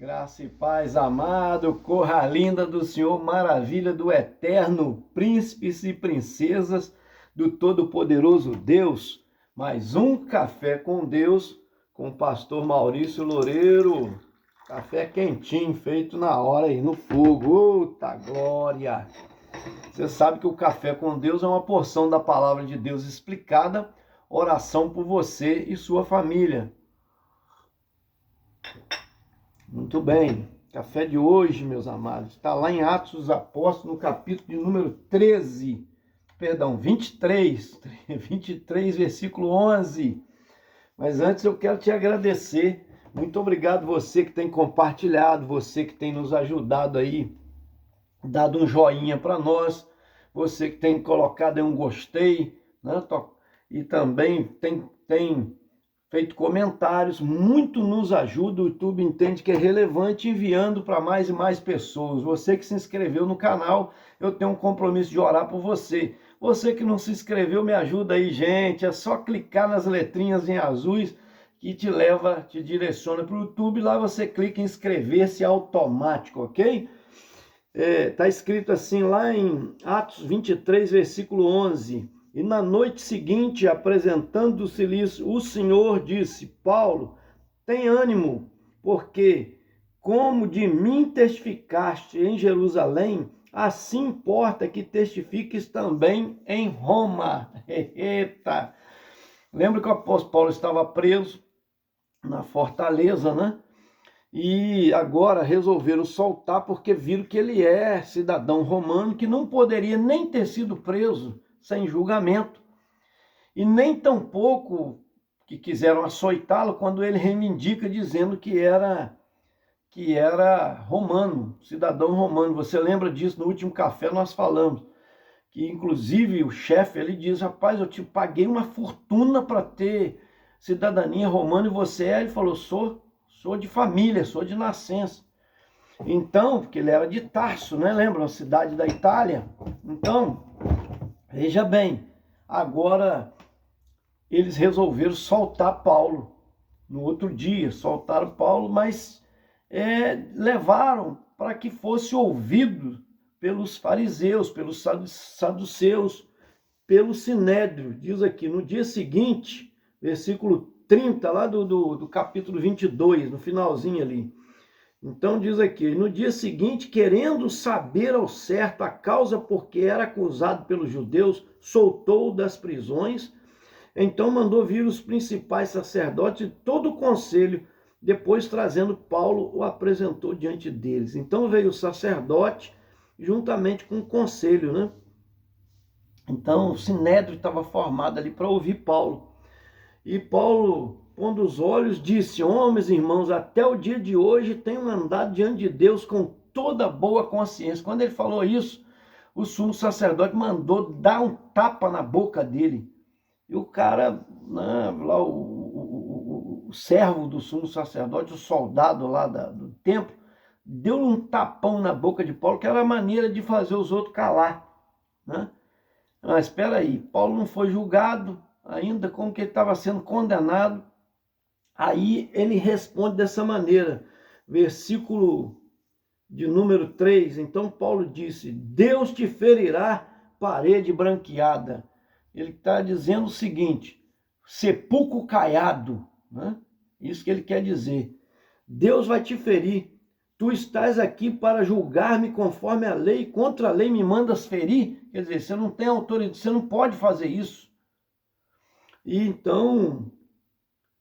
Graça e paz, amado, corra linda do Senhor, maravilha do eterno, príncipes e princesas do Todo-Poderoso Deus. Mais um Café com Deus, com o pastor Maurício Loureiro. Café quentinho, feito na hora aí, no fogo. Eita glória! Você sabe que o Café com Deus é uma porção da palavra de Deus explicada, oração por você e sua família. Muito bem, café de hoje, meus amados, está lá em Atos dos Apóstolos, no capítulo de número 23, versículo 11. Mas antes eu quero te agradecer, muito obrigado você que tem compartilhado, você que tem nos ajudado aí, dado um joinha para nós, você que tem colocado aí um gostei, né? E também tem feito comentários, muito nos ajuda, o YouTube entende que é relevante, enviando para mais e mais pessoas. Você que se inscreveu no canal, eu tenho um compromisso de orar por você. Você que não se inscreveu, me ajuda aí, gente, é só clicar nas letrinhas em azuis que te direciona para o YouTube, lá você clica em inscrever-se automático, ok? Tá escrito assim lá em Atos 23, versículo 11... E na noite seguinte, apresentando-se-lhes, o Senhor disse: Paulo, tem ânimo, porque como de mim testificaste em Jerusalém, assim importa que testifiques também em Roma. Eita! Lembra que o apóstolo Paulo estava preso na fortaleza, né? E agora resolveram soltar porque viram que ele é cidadão romano, que não poderia nem ter sido preso sem julgamento, e nem tampouco que quiseram açoitá-lo quando ele reivindica dizendo que era romano, cidadão romano. Você lembra disso? No último café nós falamos que inclusive o chefe ele diz: rapaz, eu te paguei uma fortuna para ter cidadania romana e você é? Ele falou: sou de família, sou de nascença. Então, porque ele era de Tarso, né? Lembra? Uma cidade da Itália. Então, veja bem, agora eles resolveram soltar Paulo. No outro dia, soltaram Paulo, mas levaram para que fosse ouvido pelos fariseus, pelos saduceus, pelo sinédrio. Diz aqui, no dia seguinte, versículo 30, lá do capítulo 22, no finalzinho ali. Então diz aqui, no dia seguinte, querendo saber ao certo a causa por que era acusado pelos judeus, soltou das prisões, então mandou vir os principais sacerdotes e todo o conselho, depois trazendo Paulo, o apresentou diante deles. Então veio o sacerdote, juntamente com o conselho, né? Então o sinédrio estava formado ali para ouvir Paulo. E Paulo, pondo os olhos, disse: homens e irmãos, até o dia de hoje tenho andado diante de Deus com toda boa consciência. Quando ele falou isso, o sumo sacerdote mandou dar um tapa na boca dele. E o cara, né, lá o servo do sumo sacerdote, o soldado lá do templo, deu um tapão na boca de Paulo, que era a maneira de fazer os outros calar, né? Mas espera aí, Paulo não foi julgado ainda, como que ele estava sendo condenado. Aí ele responde dessa maneira, versículo de número 3, então Paulo disse: Deus te ferirá parede branqueada. Ele está dizendo o seguinte: sepulcro caiado, né? Isso que ele quer dizer. Deus vai te ferir. Tu estás aqui para julgar-me conforme a lei, contra a lei me mandas ferir? Quer dizer, você não tem autoridade, você não pode fazer isso. E então,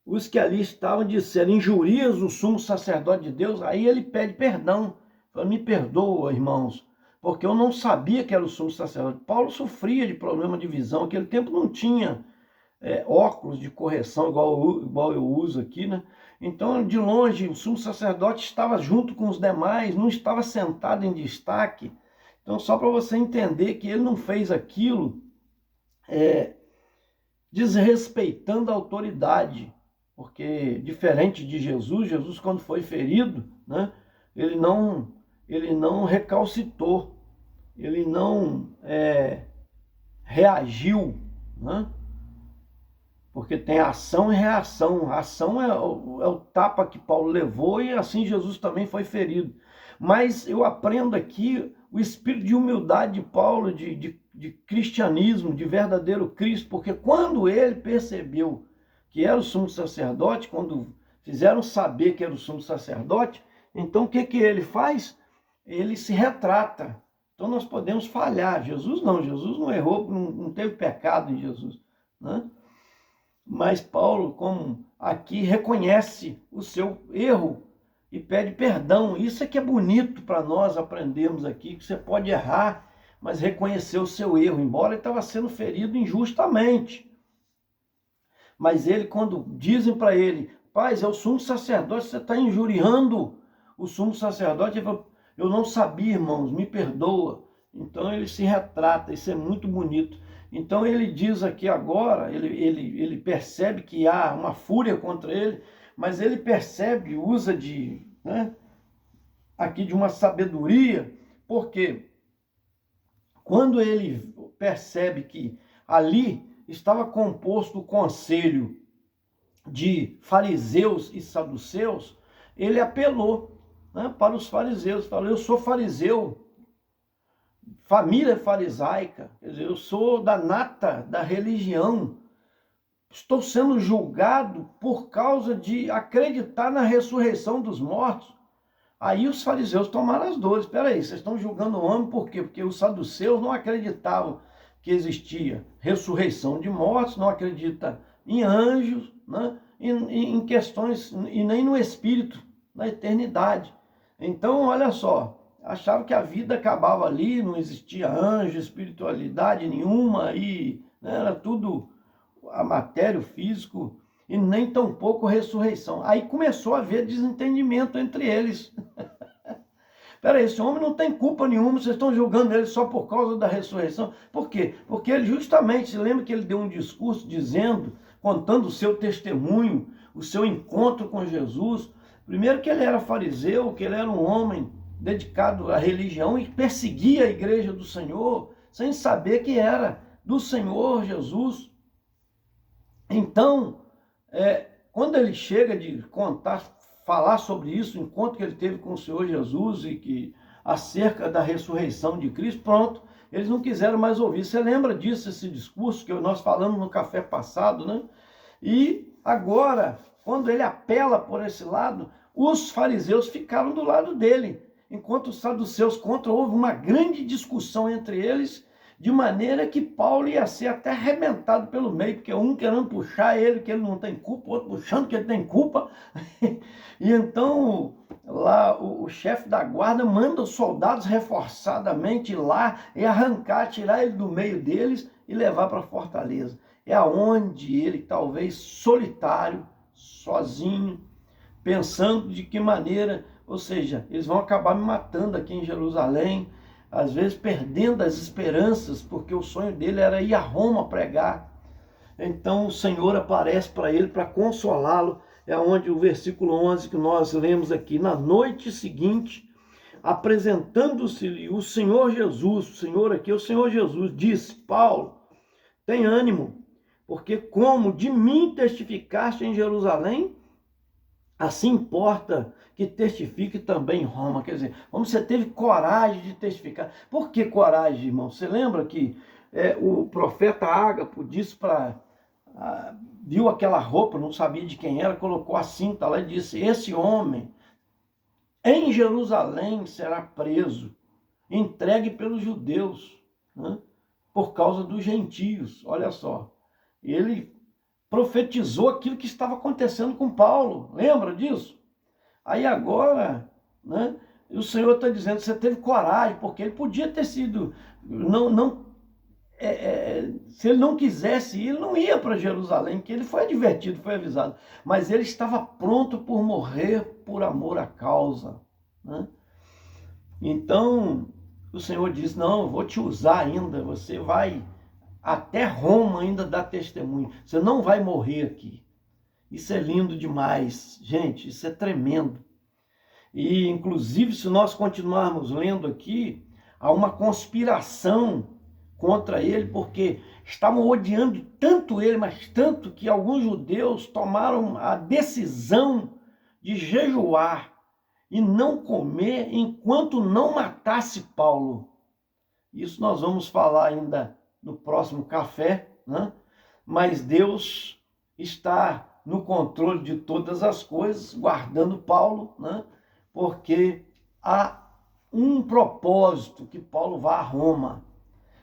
os que ali estavam disseram: injurias o sumo sacerdote de Deus? Aí ele pede perdão. Fala: me perdoa, irmãos, porque eu não sabia que era o sumo sacerdote. Paulo sofria de problema de visão. Naquele tempo não tinha óculos de correção igual eu uso aqui, né? Então, de longe, o sumo sacerdote estava junto com os demais, não estava sentado em destaque. Então, só para você entender que ele não fez aquilo desrespeitando a autoridade, porque diferente de Jesus quando foi ferido, né, ele não recalcitou, ele não reagiu, né? porque tem ação e reação. A ação é o tapa que Paulo levou e assim Jesus também foi ferido. Mas eu aprendo aqui o espírito de humildade de Paulo, de cristianismo, de verdadeiro Cristo, porque quando ele percebeu que era o sumo sacerdote, quando fizeram saber que era o sumo sacerdote, então o que ele faz? Ele se retrata. Então nós podemos falhar. Jesus não errou, não teve pecado em Jesus, né? Mas Paulo, como aqui, reconhece o seu erro e pede perdão. Isso é que é bonito para nós aprendermos aqui, que você pode errar, mas reconhecer o seu erro, embora ele estava sendo ferido injustamente. Mas ele, quando dizem para ele, paz, é o sumo sacerdote, você está injuriando o sumo sacerdote, ele fala, eu não sabia, irmãos, me perdoa. Então ele se retrata, isso é muito bonito. Então ele diz aqui agora, ele percebe que há uma fúria contra ele, mas ele percebe, usa aqui de uma sabedoria, porque quando ele percebe que ali estava composto o conselho de fariseus e saduceus, ele apelou, né, para os fariseus, falou, eu sou fariseu, família farisaica, quer dizer, eu sou da nata da religião, estou sendo julgado por causa de acreditar na ressurreição dos mortos. Aí os fariseus tomaram as dores. Espera aí, vocês estão julgando o homem por quê? Porque os saduceus não acreditavam que existia ressurreição de mortos, não acreditam em anjos, né? em questões, e nem no espírito, na eternidade. Então, olha só, achavam que a vida acabava ali, não existia anjo, espiritualidade nenhuma, e né, era tudo a matéria, o físico, e nem tampouco ressurreição. Aí começou a haver desentendimento entre eles. Peraí, esse homem não tem culpa nenhuma, vocês estão julgando ele só por causa da ressurreição. Por quê? Porque ele justamente, lembra que ele deu um discurso dizendo, contando o seu testemunho, o seu encontro com Jesus. Primeiro que ele era fariseu, que ele era um homem dedicado à religião e perseguia a igreja do Senhor, sem saber que era do Senhor Jesus. Então, quando ele chega de falar sobre isso, o encontro que ele teve com o Senhor Jesus e que acerca da ressurreição de Cristo, pronto, eles não quiseram mais ouvir. Você lembra disso, esse discurso que nós falamos no café passado, né? E agora, quando ele apela por esse lado, os fariseus ficaram do lado dele, enquanto os saduceus contra, houve uma grande discussão entre eles, de maneira que Paulo ia ser até arrebentado pelo meio, porque um querendo puxar ele, que ele não tem culpa, o outro puxando que ele tem culpa. E então, lá, o chefe da guarda manda os soldados reforçadamente ir lá e arrancar, tirar ele do meio deles e levar para a fortaleza. É aonde ele, talvez solitário, sozinho, pensando de que maneira, ou seja, eles vão acabar me matando aqui em Jerusalém, às vezes perdendo as esperanças, porque o sonho dele era ir a Roma pregar. Então o Senhor aparece para ele para consolá-lo. É onde o versículo 11 que nós lemos aqui. Na noite seguinte, apresentando-se o Senhor Jesus, o Senhor aqui, o Senhor Jesus disse, Paulo, tem ânimo, porque como de mim testificaste em Jerusalém, assim importa que testifique também em Roma. Quer dizer, como você teve coragem de testificar. Por que coragem, irmão? Você lembra que o profeta Ágapo disse viu aquela roupa, não sabia de quem era, colocou a cinta lá e disse, esse homem em Jerusalém será preso, entregue pelos judeus, né, por causa dos gentios. Olha só, ele profetizou aquilo que estava acontecendo com Paulo, lembra disso? Aí agora, né, o Senhor está dizendo, você teve coragem, porque ele podia ter sido, se ele não quisesse ir, ele não ia para Jerusalém, que ele foi advertido, foi avisado, mas ele estava pronto por morrer por amor à causa, né? Então, o Senhor disse, não, eu vou te usar ainda, você vai até Roma ainda dar testemunho, você não vai morrer aqui. Isso é lindo demais, gente, isso é tremendo. E, inclusive, se nós continuarmos lendo aqui, há uma conspiração contra ele, porque estavam odiando tanto ele, mas tanto que alguns judeus tomaram a decisão de jejuar e não comer enquanto não matasse Paulo. Isso nós vamos falar ainda no próximo café, né? Mas Deus está no controle de todas as coisas, guardando Paulo, né? Porque há um propósito que Paulo vá a Roma.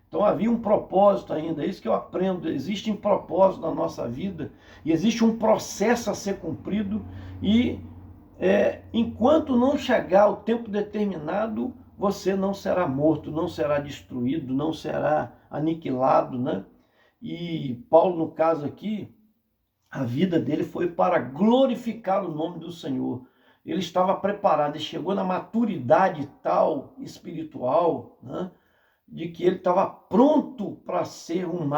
Então havia um propósito ainda, é isso que eu aprendo, existe um propósito na nossa vida e existe um processo a ser cumprido e enquanto não chegar o tempo determinado, você não será morto, não será destruído, não será aniquilado, né? E Paulo, no caso aqui, a vida dele foi para glorificar o nome do Senhor. Ele estava preparado, ele chegou na maturidade tal, espiritual, né? De que ele estava pronto para ser um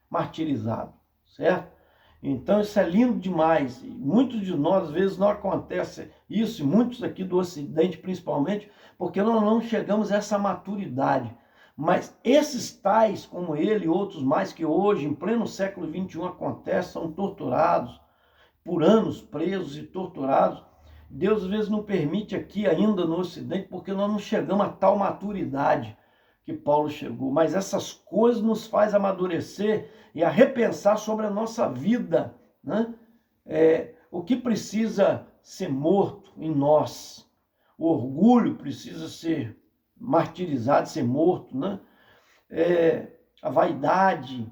martirizado, certo? Então isso é lindo demais. E muitos de nós, às vezes, não acontece isso, e muitos aqui do Ocidente principalmente, porque nós não chegamos a essa maturidade. Mas esses tais, como ele e outros mais que hoje, em pleno século XXI, acontecem, são torturados, por anos presos e torturados. Deus, às vezes, não permite aqui ainda no Ocidente, porque nós não chegamos a tal maturidade que Paulo chegou, mas essas coisas nos faz amadurecer e a repensar sobre a nossa vida, né? O que precisa ser morto em nós, o orgulho precisa ser martirizado, ser morto, né? A vaidade,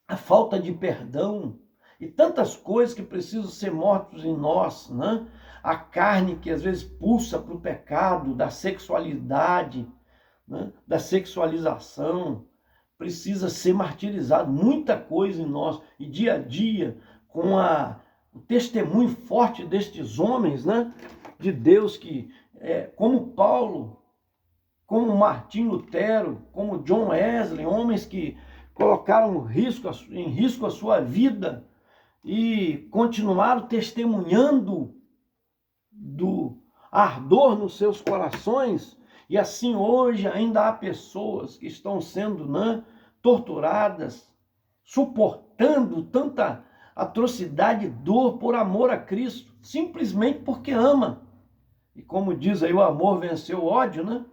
a falta de perdão e tantas coisas que precisam ser mortos em nós, né? A carne que às vezes pulsa para o pecado, da sexualidade, né, da sexualização, precisa ser martirizado, muita coisa em nós, e dia a dia, com o testemunho forte destes homens, né, de Deus, que como Paulo, como Martim Lutero, como John Wesley, homens que colocaram em risco a sua vida e continuaram testemunhando do ardor nos seus corações. E assim hoje ainda há pessoas que estão sendo, né, torturadas, suportando tanta atrocidade e dor por amor a Cristo, simplesmente porque ama. E como diz aí, o amor venceu o ódio, né?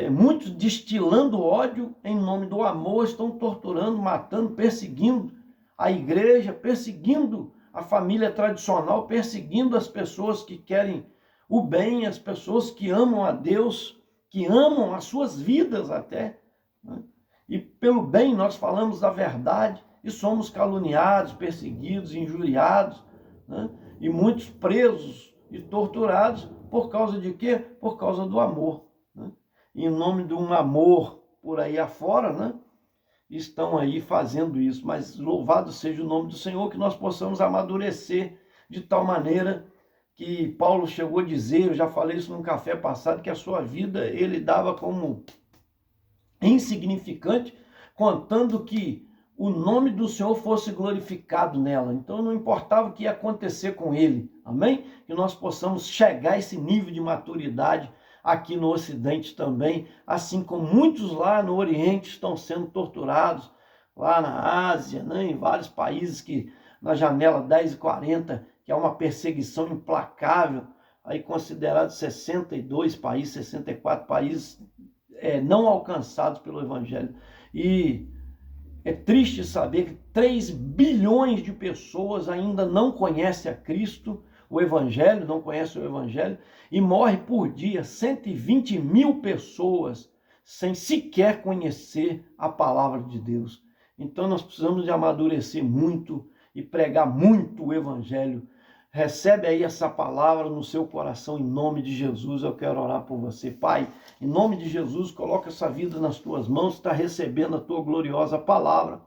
Muitos destilando ódio em nome do amor estão torturando, matando, perseguindo a igreja, perseguindo a família tradicional, perseguindo as pessoas que querem o bem, as pessoas que amam a Deus, que amam as suas vidas até, né? E pelo bem nós falamos da verdade e somos caluniados, perseguidos, injuriados, né? E muitos presos e torturados por causa de quê? Por causa do amor, né? Em nome de um amor por aí afora, né? Estão aí fazendo isso, mas louvado seja o nome do Senhor, que nós possamos amadurecer de tal maneira que Paulo chegou a dizer, eu já falei isso num café passado, que a sua vida ele dava como insignificante, contando que o nome do Senhor fosse glorificado nela. Então não importava o que ia acontecer com ele, amém? Que nós possamos chegar a esse nível de maturidade aqui no Ocidente também, assim como muitos lá no Oriente estão sendo torturados, lá na Ásia, né, em vários países que na janela 10h40, que é uma perseguição implacável, aí considerados 62 países, 64 países não alcançados pelo Evangelho. E é triste saber que 3 bilhões de pessoas ainda não conhecem a Cristo, o Evangelho, não conhecem o Evangelho, e morre por dia 120 mil pessoas sem sequer conhecer a palavra de Deus. Então nós precisamos de amadurecer muito e pregar muito o Evangelho. Recebe aí essa palavra no seu coração, em nome de Jesus. Eu quero orar por você. Pai, em nome de Jesus, coloca essa vida nas tuas mãos, está recebendo a tua gloriosa palavra.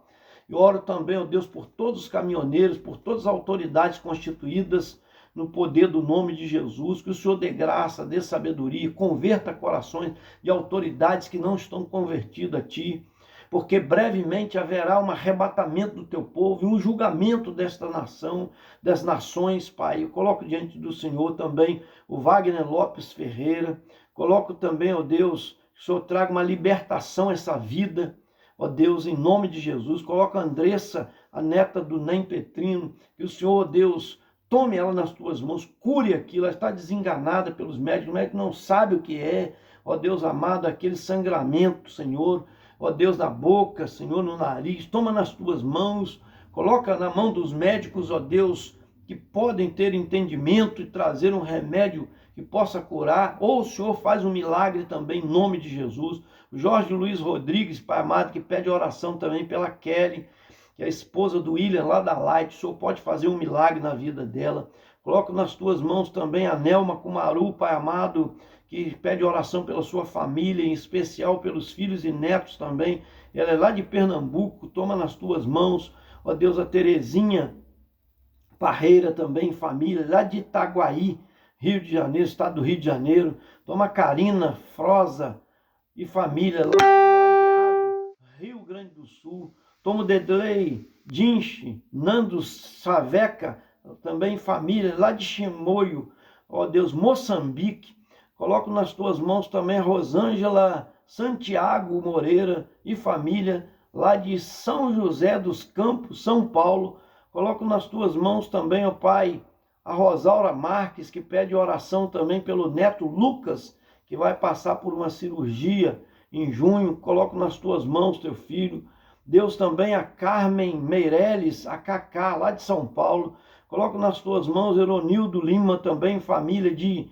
Eu oro também, ó Deus, por todos os caminhoneiros, por todas as autoridades constituídas no poder do nome de Jesus, que o Senhor dê graça, dê sabedoria, converta corações de autoridades que não estão convertidas a Ti, porque brevemente haverá um arrebatamento do Teu povo e um julgamento desta nação, das nações, Pai. Eu coloco diante do Senhor também o Wagner Lopes Ferreira, coloco também, ó Deus, que o Senhor traga uma libertação a essa vida, ó Deus, em nome de Jesus. Coloca a Andressa, a neta do Nem Petrino, que o Senhor, ó Deus, tome ela nas tuas mãos, cure aquilo, ela está desenganada pelos médicos, o médico não sabe o que é, ó Deus amado, aquele sangramento, Senhor, ó Deus, na boca, Senhor, no nariz, toma nas tuas mãos, coloca na mão dos médicos, ó Deus, que podem ter entendimento e trazer um remédio que possa curar, ou o Senhor faz um milagre também, em nome de Jesus. O Jorge Luiz Rodrigues, Pai amado, que pede oração também pela Kelly, que é a esposa do William, lá da Light, o Senhor pode fazer um milagre na vida dela. Coloco nas tuas mãos também a Nelma Kumaru, Pai amado, que pede oração pela sua família, em especial pelos filhos e netos também. Ela é lá de Pernambuco, toma nas tuas mãos, ó Deus, a Terezinha Parreira também, família, lá de Itaguaí, Rio de Janeiro, estado do Rio de Janeiro. Toma a Karina Froza e família, lá do Rio Grande do Sul. Toma o Dedley Dinche, Nando Saveca, também família, lá de Chimoio, ó Deus, Moçambique. Coloco nas tuas mãos também a Rosângela Santiago Moreira e família, lá de São José dos Campos, São Paulo. Coloco nas tuas mãos também, ó Pai, a Rosaura Marques, que pede oração também pelo neto Lucas, que vai passar por uma cirurgia em junho. Coloco nas tuas mãos, teu filho. Deus, também a Carmen Meirelles, a Cacá, lá de São Paulo. Coloco nas tuas mãos Eronildo Lima, também família de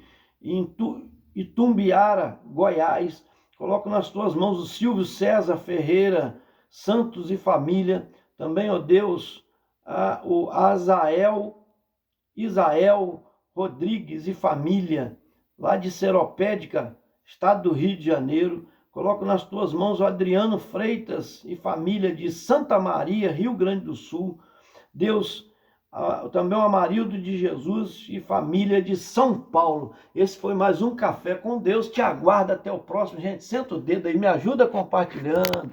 Itumbiara, Goiás. Coloco nas tuas mãos o Silvio César Ferreira Santos e família. Também, ó Deus, o Isael Rodrigues e família, lá de Seropédica, estado do Rio de Janeiro. Coloco nas tuas mãos o Adriano Freitas e família de Santa Maria, Rio Grande do Sul. Deus, também o Amarildo de Jesus e família de São Paulo. Esse foi mais um Café com Deus. Te aguardo até o próximo. Gente, senta o dedo aí, me ajuda compartilhando.